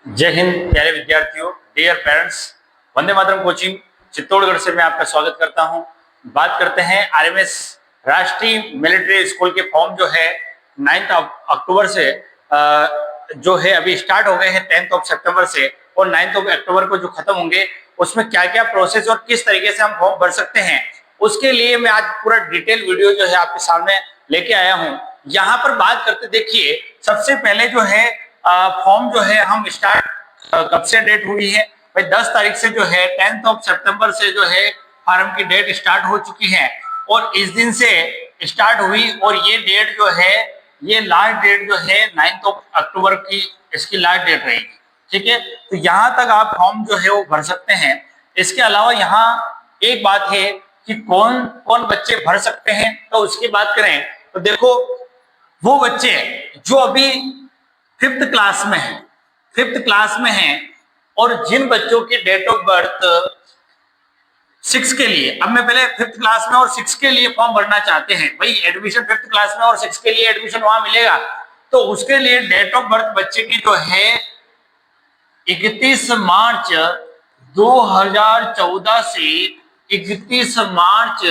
जय हिंद प्यारे विद्यार्थियों, dear parents. Vande Mataram coaching Chittorgarh से मैं आपका स्वागत करता हूं। बात करते हैं आरएमएस राष्ट्रीय मिलिट्री स्कूल के फॉर्म जो है 9 अक्टूबर से जो है अभी स्टार्ट हो गए हैं 10 सितंबर से, और 9 अक्टूबर को जो खत्म होंगे उसमें क्या क्या प्रोसेस और किस तरीके से हम फॉर्म भर सकते हैं, उसके लिए मैं आज पूरा डिटेल वीडियो जो है आपके सामने लेके आया हूं। यहाँ पर बात करते, देखिए सबसे पहले जो है फॉर्म जो है हम स्टार्ट कब से डेट हुई है भाई, 10 तारीख से जो है 10 सितंबर से जो है फॉर्म की डेट स्टार्ट हो चुकी है, और इस दिन से स्टार्ट हुई और ये डेट जो है, ये लास्ट डेट जो है 9 अक्टूबर की इसकी लास्ट डेट रहेगी। ठीक है, तो यहाँ तक आप फॉर्म जो है वो भर सकते हैं। इसके अलावा यहाँ एक बात है कि कौन कौन बच्चे भर सकते हैं, तो उसकी बात करें तो देखो, वो बच्चे जो अभी फिफ्थ क्लास में हैं और जिन बच्चों की डेट ऑफ बर्थ 6 के लिए, अब मैं पहले फिफ्थ क्लास में और 6 के लिए फॉर्म भरना चाहते हैं भाई, एडमिशन फिफ्थ क्लास में और 6 के लिए एडमिशन वहां मिलेगा, तो उसके लिए डेट ऑफ बर्थ बच्चे की जो है 31 मार्च 2014 से 31 मार्च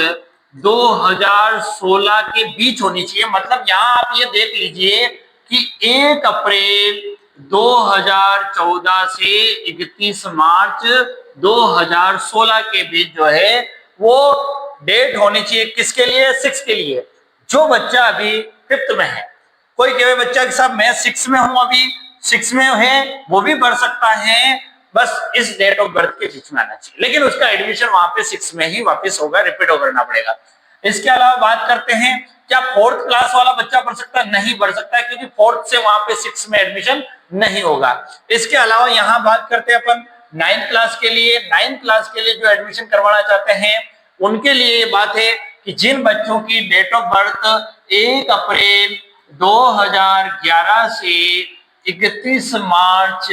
2016 के बीच होनी चाहिए। मतलब यहाँ आप ये देख लीजिए कि 1 अप्रैल 2014 से 31 मार्च 2016 के बीच जो है वो डेट होनी चाहिए। किसके लिए? 6 के लिए। जो बच्चा अभी फिफ्थ में है, कोई कहे बच्चा कि साहब मैं 6 में हूं, अभी 6 में है, वो भी भर सकता है, बस इस डेट ऑफ बर्थ के बीच में आना चाहिए, लेकिन उसका एडमिशन वहां पे 6 में ही वापस होगा, रिपीट करना पड़ेगा। इसके अलावा बात करते हैं, क्या फोर्थ क्लास वाला बच्चा भर सकता है? नहीं भर सकता है, क्योंकि फोर्थ से वहां पे 6 में एडमिशन नहीं होगा। इसके अलावा यहाँ बात करते हैं अपन 9th क्लास के लिए। 9th क्लास के लिए जो एडमिशन करवाना चाहते हैं उनके लिए ये बात है कि जिन बच्चों की डेट ऑफ बर्थ 1 अप्रैल 2011 से 31 मार्च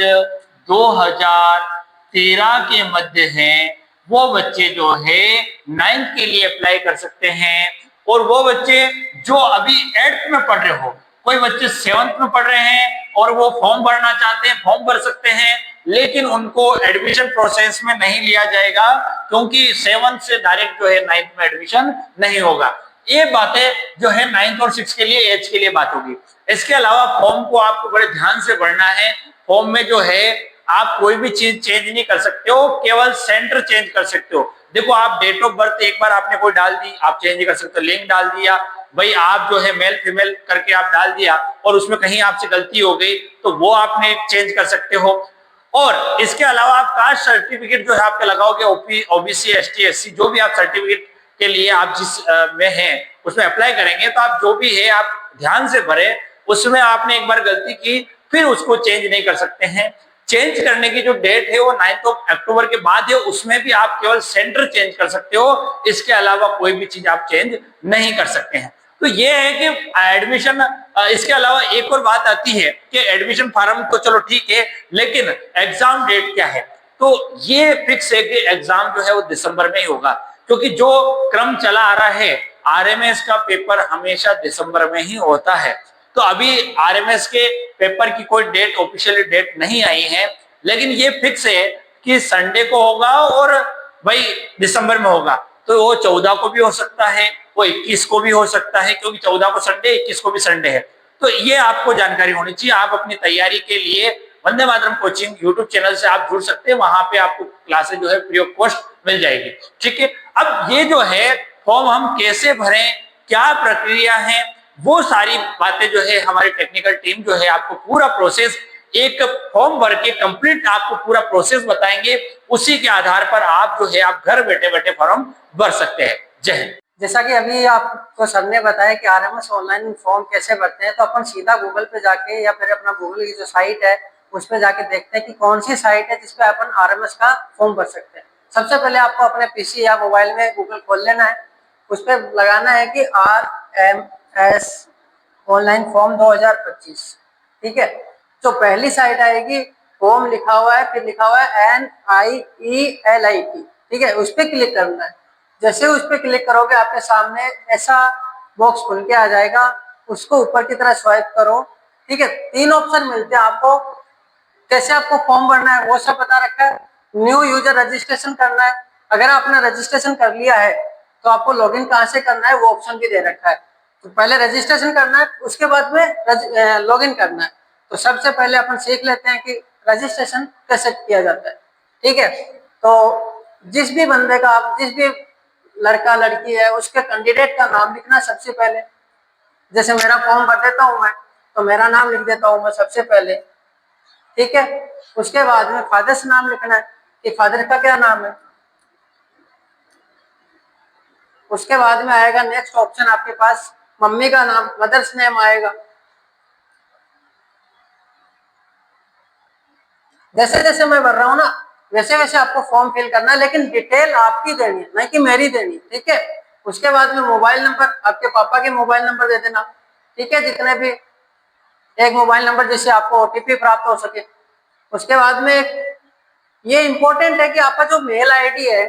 2013 के मध्य हैं, वो बच्चे जो है 9th के लिए अप्लाई कर सकते हैं। और वो बच्चे जो अभी 8th में पढ़ रहे हो, कोई बच्चे 7th में पढ़ रहे हैं और वो फॉर्म भरना चाहते हैं, फॉर्म भर सकते हैं, लेकिन उनको एडमिशन प्रोसेस में नहीं लिया जाएगा, क्योंकि 7th से डायरेक्ट जो है 9th में एडमिशन नहीं होगा। ये बातें जो है 9th और 6 के लिए, एज के लिए बात होगी। इसके अलावा फॉर्म को आपको बड़े ध्यान से भरना है। फॉर्म में जो है आप कोई भी चीज चेंज नहीं कर सकते हो, केवल सेंटर चेंज कर सकते हो। देखो, आप डेट ऑफ बर्थ एक बार आपने कोई डाल दी, आप चेंज कर सकते हो, लिंक डाल दिया भाई, आप जो है मेल फीमेल करके आप डाल दिया और उसमें कहीं आपसे गलती हो गई तो वो आपने चेंज कर सकते हो। और इसके अलावा आप कास्ट सर्टिफिकेट जो है आपके लगाओगे, ओबीसी एसटी एससी जो भी आप सर्टिफिकेट के लिए आप जिस में हैं उसमें अप्लाई करेंगे, तो आप जो भी है आप ध्यान से भरे। उसमें आपने एक बार गलती की फिर उसको चेंज नहीं कर सकते हैं। चेंज करने की जो डेट है वो 9 अक्टूबर के बाद है, उसमें भी आप केवल सेंटर चेंज कर सकते हो, इसके अलावा कोई भी चीज आप चेंज नहीं कर सकते हैं। तो ये है कि एडमिशन, इसके अलावा एक और बात आती है कि एडमिशन फॉर्म तो चलो ठीक है, लेकिन एग्जाम डेट क्या है? तो ये फिक्स है कि एग्जाम जो है वो दिसंबर में ही होगा, क्योंकि जो क्रम चला आ रहा है आरएमएस का पेपर हमेशा दिसंबर में ही होता है। तो अभी आरएमएस के पेपर की कोई डेट, ऑफिशियल डेट नहीं आई है, लेकिन ये फिक्स है कि संडे को होगा और भाई दिसंबर में होगा। तो वो 14 को भी हो सकता है, वो 21 को भी हो सकता है, क्योंकि 14 को संडे, 21 को भी संडे है। तो ये आपको जानकारी होनी चाहिए। आप अपनी तैयारी के लिए Vande Mataram coaching YouTube channel से आप जुड़ सकते हैं, वहां पे आपको क्लासेस जो है फ्री ऑफ कॉस्ट मिल जाएगी। ठीक है, अब ये जो है फॉर्म हम कैसे भरें, क्या प्रक्रिया है, वो सारी बातें जो है हमारी टेक्निकल टीम जो है आपको पूरा प्रोसेस एक फॉर्म भर के कंप्लीट आपको पूरा प्रोसेस बताएंगे। उसी के आधार पर आप जो है आप घर बैठे बैठे फॉर्म भर सकते हैं। जय हिंद। जैसा कि अभी आपको सर ने बताया कि आरएमएस ऑनलाइन फॉर्म कैसे भरते हैं, तो अपन सीधा गूगल पे जाके या फिर अपना गूगल की जो साइट है उस पे जाके देखते हैं कि कौन सी साइट है जिसपे अपन आरएमएस का फॉर्म भर सकते हैं। सबसे पहले आपको अपने पीसी या मोबाइल में गूगल खोल लेना है, उस पर लगाना है कि आरएमएस ऑनलाइन फॉर्म 2025। ठीक है, तो पहली साइट आएगी, फॉर्म लिखा हुआ है, फिर लिखा हुआ है NIELIT। ठीक है, उस पर क्लिक करना है। जैसे उस पर क्लिक करोगे आपके सामने ऐसा बॉक्स खुल के आ जाएगा, उसको ऊपर की तरह स्वाइप करो। ठीक है, 3 ऑप्शन मिलते हैं आपको, कैसे आपको फॉर्म भरना है वो सब बता रखा है। न्यू यूजर रजिस्ट्रेशन करना है, अगर आपने रजिस्ट्रेशन कर लिया है तो आपको लॉगिन कहाँ से करना है वो ऑप्शन भी दे रखा है। तो पहले रजिस्ट्रेशन करना है, उसके बाद में लॉगिन करना है। तो सबसे पहले अपन सीख लेते हैं कि रजिस्ट्रेशन कैसे किया जाता है। ठीक है, तो जिस भी बंदे का, आप जिस भी लड़का लड़की है उसके कैंडिडेट का नाम लिखना सबसे पहले। जैसे मेरा फॉर्म भर देता हूँ मैं, तो मेरा नाम लिख देता हूँ मैं सबसे पहले। ठीक है, उसके बाद में फादर्स नाम लिखना है कि फादर का क्या नाम है। उसके बाद में आएगा नेक्स्ट ऑप्शन आपके पास मम्मी का नाम, मदर्स नेम आएगा। जैसे जैसे मैं भर रहा हूँ ना वैसे वैसे आपको फॉर्म फिल करना है, लेकिन डिटेल आपकी देनी है, नहीं कि मेरी देनी। ठीक है, उसके बाद में मोबाइल नंबर, आपके पापा के मोबाइल नंबर दे देना। ठीक है, जितने भी, एक मोबाइल नंबर जिससे आपको ओटीपी प्राप्त हो सके। उसके बाद में ये इंपॉर्टेंट है कि आपका जो मेल आईडी है,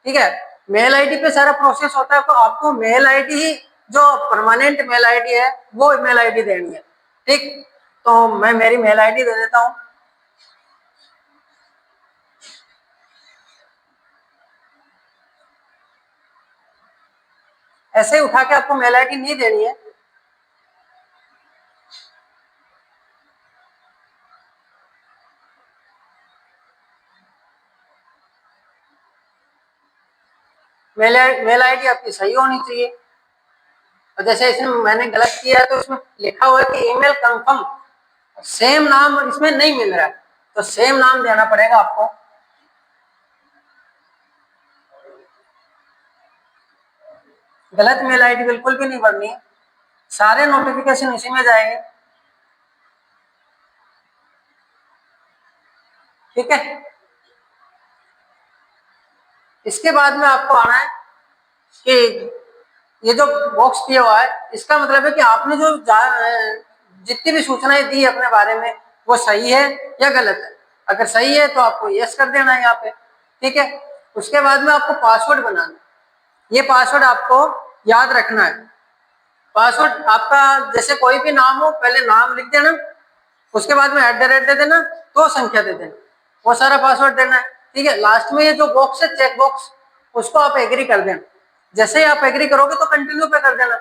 ठीक है, मेल आईडी पे सारा प्रोसेस होता है, तो आपको मेल आईडी ही, जो परमानेंट मेल आईडी है वो मेल आईडी देनी है। ठीक, तो मैं मेरी मेल आईडी दे देता हूँ। ऐसे ही उठा के आपको मेल आईडी नहीं देनी है। मेल आईडी आपकी सही होनी चाहिए। और जैसे इसमें मैंने गलत किया है तो इसमें लिखा हुआ है कि ईमेल कंफर्म, सेम नाम इसमें नहीं मिल रहा है, तो सेम नाम देना पड़ेगा आपको। गलत मेल आईडी बिल्कुल भी नहीं भरनी है, सारे नोटिफिकेशन इसी में जाएंगे। ठीक है, इसके बाद में आपको आना है कि ये जो बॉक्स दिया हुआ है इसका मतलब है कि आपने जो जितनी भी सूचनाएं दी अपने बारे में वो सही है या गलत है। अगर सही है तो आपको यस कर देना है यहाँ पे। ठीक है, उसके बाद में आपको पासवर्ड बनाना है। ये पासवर्ड आपको याद रखना है। पासवर्ड आपका जैसे कोई भी नाम हो, पहले नाम लिख देना, उसके बाद में @ दे देना, तो संख्या दे देना, वो सारा पासवर्ड देना है। ठीक है, लास्ट में ये जो बॉक्स है चेक बॉक्स, उसको आप एग्री कर देना। जैसे ही आप एग्री करोगे तो कंटिन्यू पे कर देना।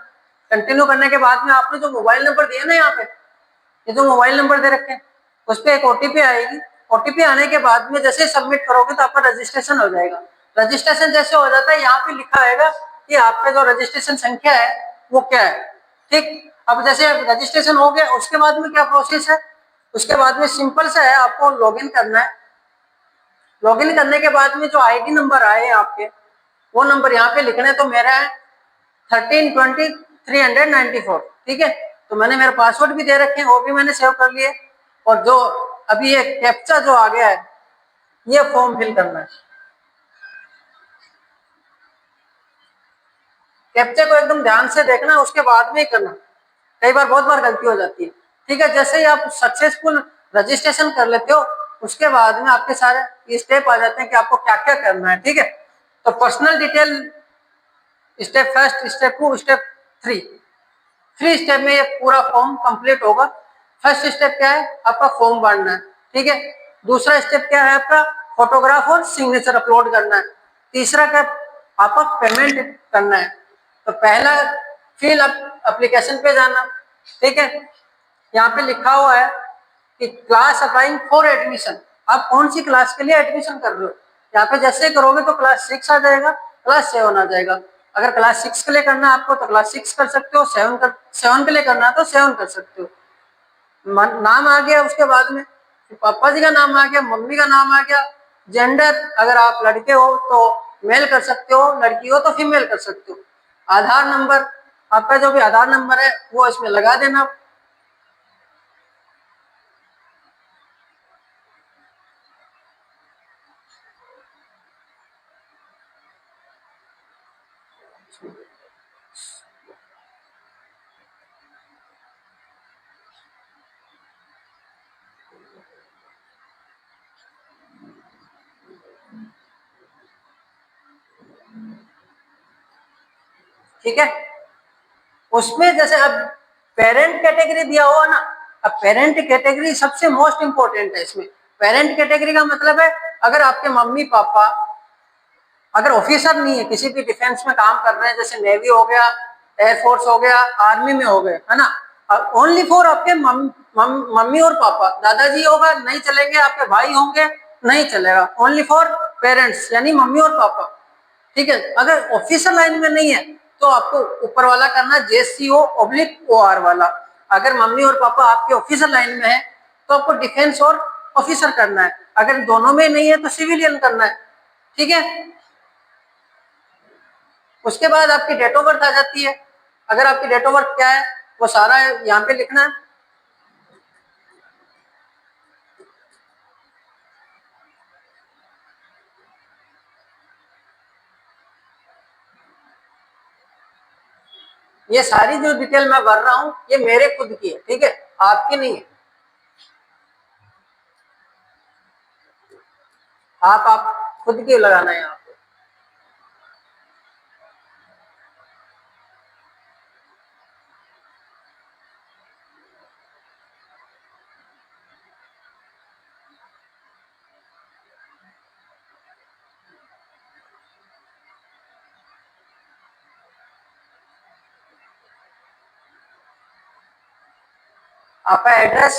कंटिन्यू करने के बाद में आपने जो मोबाइल नंबर दिया ना, यहाँ पे ये जो मोबाइल नंबर दे रखे हैं उस पर एक ओटीपी आएगी। ओटीपी आने के बाद में जैसे सबमिट करोगे तो आपका रजिस्ट्रेशन हो जाएगा। रजिस्ट्रेशन जैसे हो जाता है, यहाँ पे लिखा आएगा कि आपका जो रजिस्ट्रेशन संख्या है वो क्या है। ठीक, अब जैसे रजिस्ट्रेशन हो गया उसके बाद में क्या प्रोसेस है, उसके बाद में सिंपल सा है, आपको लॉगिन करना है। लॉगिन करने के बाद में जो आईडी नंबर आए हैं आपके, वो नंबर यहाँ पे लिखने, तो मेरा है 1320 394। ठीक है, तो मैंने मेरा पासवर्ड भी दे रखे हैं, वो भी मैंने सेव कर लिए। और जो अभी ये कैप्चा जो आ गया है ये फॉर्म फिल करना है। कैप्चा को एकदम ध्यान से देखना, उसके बाद में ही करना, कई बार बहुत बार गलती हो जाती है। ठीक है, जैसे ही आप सक्सेसफुल रजिस्ट्रेशन कर लेते हो उसके बाद में आपके सारे स्टेप आ जाते हैं कि आपको क्या क्या करना है। ठीक है, तो personal detail step first, step 2, step 3, 3 step में ये पूरा फॉर्म कंप्लीट होगा। फर्स्ट स्टेप क्या है, आपका फॉर्म भरना है। ठीक है, दूसरा स्टेप क्या है, आपका फोटोग्राफ और सिग्नेचर अपलोड करना है। तीसरा क्या, आपका पेमेंट करना है। तो पहला फिल एप्लीकेशन पे जाना। ठीक है, यहाँ पे लिखा हुआ है कि क्लास अप्लाइंग फॉर एडमिशन, आप कौन सी क्लास के लिए एडमिशन कर रहे हो। यहाँ पे जैसे करोगे तो क्लास 6 आ जाएगा, क्लास 7 आ जाएगा। अगर क्लास 6 के लिए करना है आपको तो क्लास 6 कर सकते हो, 7 के लिए करना है तो 7 कर सकते हो। नाम आ गया, उसके बाद में पापा जी का नाम आ गया, मम्मी का नाम आ गया। जेंडर, अगर आप लड़के हो तो मेल कर सकते हो, लड़की हो तो फीमेल कर सकते हो। आधार नंबर, आपका जो भी आधार नंबर है वो इसमें लगा देना। ठीक है, उसमें जैसे अब पेरेंट कैटेगरी दिया हुआ ना, अब पेरेंट कैटेगरी सबसे मोस्ट इंपोर्टेंट है इसमें। पेरेंट कैटेगरी का मतलब है अगर आपके मम्मी पापा अगर ऑफिसर नहीं है, किसी भी डिफेंस में काम कर रहे हैं, जैसे नेवी हो गया, एयरफोर्स हो गया, आर्मी में हो गए, है ना, ओनली फॉर आपके मम्मी और पापा, दादाजी होगा नहीं चलेंगे, आपके भाई होंगे नहीं चलेगा, ओनली फॉर पेरेंट्स यानी मम्मी और पापा। ठीक है, अगर ऑफिसर लाइन में नहीं है तो आपको ऊपर वाला करना है, JCO/OR वाला। अगर मम्मी और पापा आपके ऑफिसर लाइन में है तो आपको डिफेंस और ऑफिसर करना है, अगर दोनों में नहीं है तो सिविलियन करना है। ठीक है, उसके बाद आपकी डेट ऑफ बर्थ आ जाती है। अगर आपकी डेट ऑफ बर्थ क्या है वो सारा यहाँ पे लिखना है। ये सारी जो डिटेल मैं भर रहा हूँ ये मेरे खुद की है, ठीक है, आपकी नहीं है। आप खुद की लगाना है यहाँ पे। आपका एड्रेस,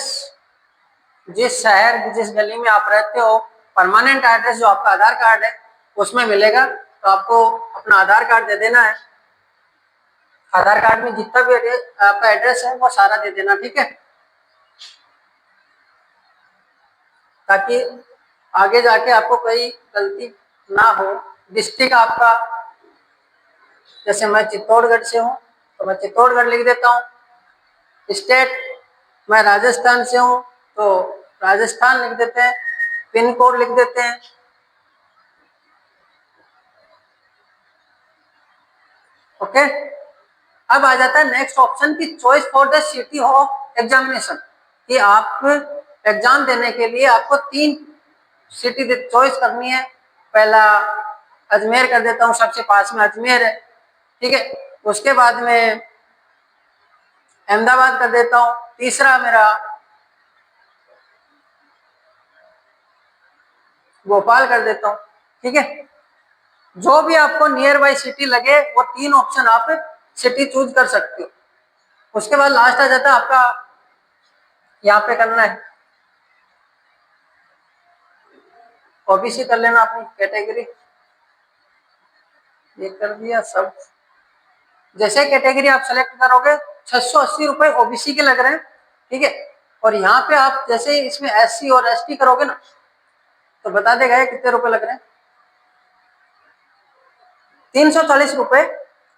जिस शहर जिस गली में आप रहते हो, परमानेंट एड्रेस जो आपका आधार कार्ड है उसमें मिलेगा, तो आपको अपना आधार कार्ड दे देना है। आधार कार्ड में जितना भी आपका एड्रेस है वो सारा दे देना, ठीक है, ताकि आगे जाके आपको कोई गलती ना हो। डिस्ट्रिक्ट आपका, जैसे मैं चित्तौड़गढ़ से हूँ तो मैं चित्तौड़गढ़ लिख देता हूँ। स्टेट, मैं राजस्थान से हूँ तो राजस्थान लिख देते हैं, पिन कोड लिख देते हैं। ओके, अब आ जाता है नेक्स्ट ऑप्शन की choice for the city of examination, कि आप एग्जाम देने के लिए आपको 3 सिटी चॉइस करनी है। पहला अजमेर कर देता हूँ, सबसे पास में अजमेर है, ठीक है। उसके बाद में अहमदाबाद कर देता हूँ, तीसरा मेरा भोपाल कर देता हूँ, ठीक है। जो भी आपको नियर बाई सिटी लगे वो 3 ऑप्शन आप सिटी चूज कर सकते हो। उसके बाद लास्ट आ जाता है आपका, यहाँ पे करना है ओबीसी कर लेना अपनी कैटेगरी, ये कर दिया सब। जैसे कैटेगरी आप सेलेक्ट करोगे 680 रुपए ओबीसी के लग रहे हैं, ठीक है। और यहाँ पे आप जैसे इसमें SC और ST करोगे ना तो बता देगा ये कितने रुपए लग रहे हैं। 340 रुपए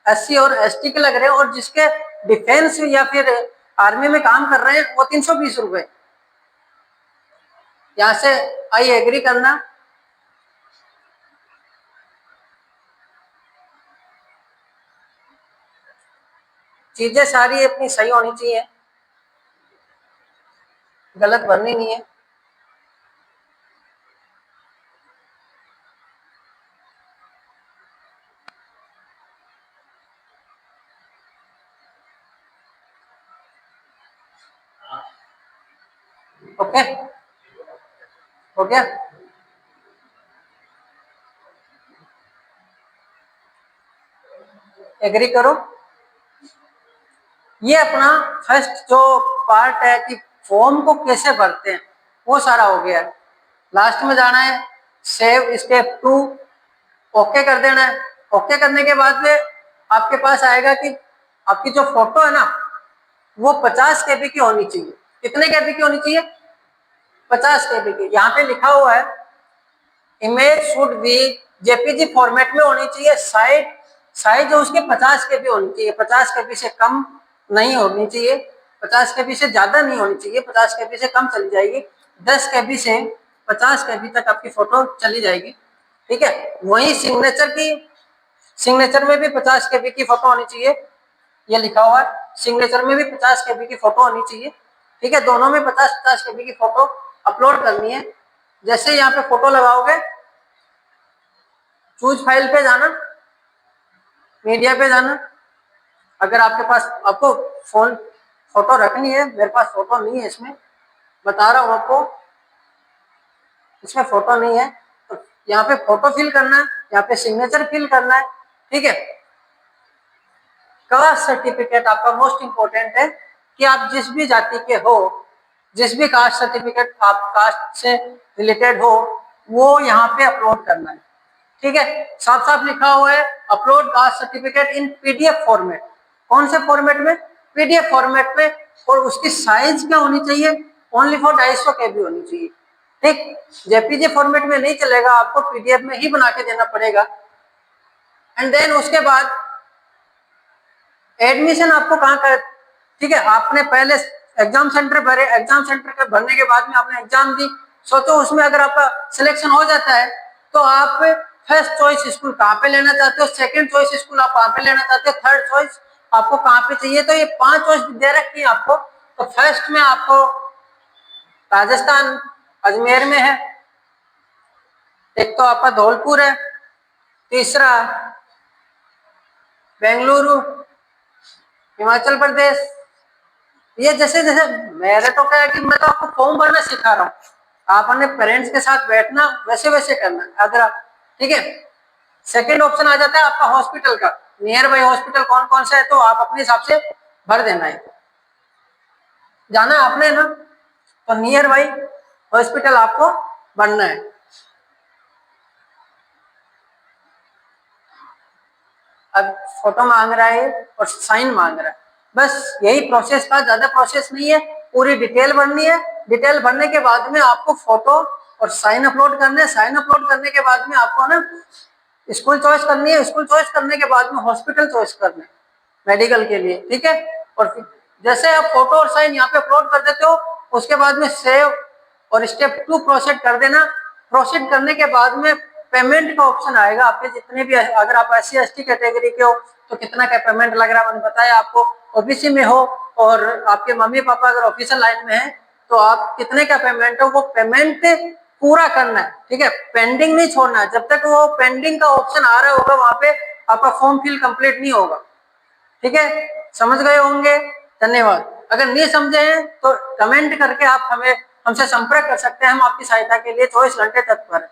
SC और ST के लग रहे हैं, और जिसके डिफेंस या फिर आर्मी में काम कर रहे हैं वो 320 रुपए। यहाँ से आई एग्री करना, चीजें सारी अपनी सही होनी चाहिए, गलत भरनी नहीं है। ओके, हो गया। एग्री करो। ये अपना फर्स्ट जो पार्ट है कि फॉर्म को कैसे भरते हैं वो सारा हो गया है। लास्ट में जाना है सेव स्टेप 2, ओके कर देना है। ओके करने के बाद में आपके पास आएगा कि आपकी जो फोटो है ना वो 50 KB की होनी चाहिए। कितने KB की होनी चाहिए? 50 KB की। यहाँ पे लिखा हुआ है image should be JPG format में होनी चाहिए, साइज उसके 50 KB होनी चाहिए, 50 KB से कम नहीं होनी चाहिए, 50 KB से ज्यादा नहीं होनी चाहिए, 50 KB से कम चली जाएगी, 10 KB से 50 KB तक आपकी फोटो चली जाएगी, ठीक है। वही सिग्नेचर में भी 50 KB की फोटो होनी चाहिए, ये लिखा हुआ है सिग्नेचर में भी 50 KB की फोटो होनी चाहिए, ठीक है। दोनों में 50-50 KB की फोटो अपलोड करनी है। जैसे यहाँ पे फोटो लगाओगे चूज फाइल पे जाना, मीडिया पे जाना। अगर आपके पास, आपको फोटो रखनी है, मेरे पास फोटो नहीं है इसमें, बता रहा हूँ आपको। इसमें फोटो नहीं है, तो यहाँ पे फोटो फिल करना है, यहाँ पे सिग्नेचर फिल करना है, ठीक है। कास्ट सर्टिफिकेट आपका मोस्ट इंपोर्टेंट है कि आप जिस भी जाति के हो, जिस भी कास्ट सर्टिफिकेट आप कास्ट से रिलेटेड हो, वो यहाँ पे अपलोड करना है, ठीक है। साफ साफ लिखा हुआ है upload caste certificate in PDF format. कौन से फॉर्मेट में? पीडीएफ फॉर्मेट में। और उसकी साइज क्या होनी चाहिए? ओनली फॉर 250 KB होनी चाहिए, ठीक। जेपीजी फॉर्मेट में नहीं चलेगा, आपको पीडीएफ में ही बना के देना पड़ेगा। एंड देन उसके बाद एडमिशन आपको कहाँ का, ठीक है। आपने पहले एग्जाम सेंटर भरे, एग्जाम सेंटर के भरने के बाद में आपने एग्जाम दी, सोचो उसमें अगर आपका सिलेक्शन हो जाता है तो आप फर्स्ट चॉइस स्कूल कहाँ पे लेना चाहते हो, सेकंड चॉइस स्कूल आप कहाँ पे लेना चाहते हो, थर्ड चॉइस आपको कहाँ पे चाहिए। तो ये 5 चॉइस दे रखी है आपको। तो फर्स्ट में आपको राजस्थान अजमेर में है, एक तो आपका धौलपुर है, तीसरा बेंगलुरु हिमाचल प्रदेश। ये जैसे जैसे मेरे तो क्या है कि मैं तो आपको फॉर्म भरना सिखा रहा हूँ, आप अपने पेरेंट्स के साथ बैठना वैसे वैसे करना अगर आप, ठीक है। सेकंड ऑप्शन आ जाता है आपका हॉस्पिटल का, नियर बाई हॉस्पिटल कौन कौन सा है, तो आप अपने हिसाब से भर देना है। जाना आपने ना, तो नियर बाई हॉस्पिटल आपको भरना है। अब फोटो मांग रहा है और साइन मांग रहा है, बस यही प्रोसेस था, ज्यादा प्रोसेस नहीं है। पूरी डिटेल भरनी है, डिटेल भरने के बाद में आपको फोटो और साइन अपलोड करने हैं। साइन अपलोड करने के बाद में आपको ना स्कूल चॉइस करनी है, स्कूल चॉइस करने के बाद में हॉस्पिटल चॉइस करना है मेडिकल के लिए, ठीक है। और फिर जैसे आप फोटो और साइन यहाँ पे अपलोड कर देते हो, उसके बाद में सेव और स्टेप 2 प्रोसीड कर देना। प्रोसीड करने के बाद में पेमेंट का ऑप्शन आएगा। आपके जितने भी, अगर आप SC/ST कैटेगरी के हो तो कितना का पेमेंट लग रहा है मैंने बताया आपको। ओबीसी में हो और आपके मम्मी पापा अगर ऑफिशियल लाइन में है तो आप कितने का पेमेंट हो, वो पेमेंट पूरा करना है, ठीक है। पेंडिंग नहीं छोड़ना है, जब तक वो पेंडिंग का ऑप्शन आ रहा होगा वहां पे आपका फॉर्म फिल कंप्लीट नहीं होगा, ठीक है। समझ गए होंगे, धन्यवाद। अगर नहीं समझे हैं तो कमेंट करके आप हमसे संपर्क कर सकते हैं, हम आपकी सहायता के लिए 24 घंटे तत्पर हैं।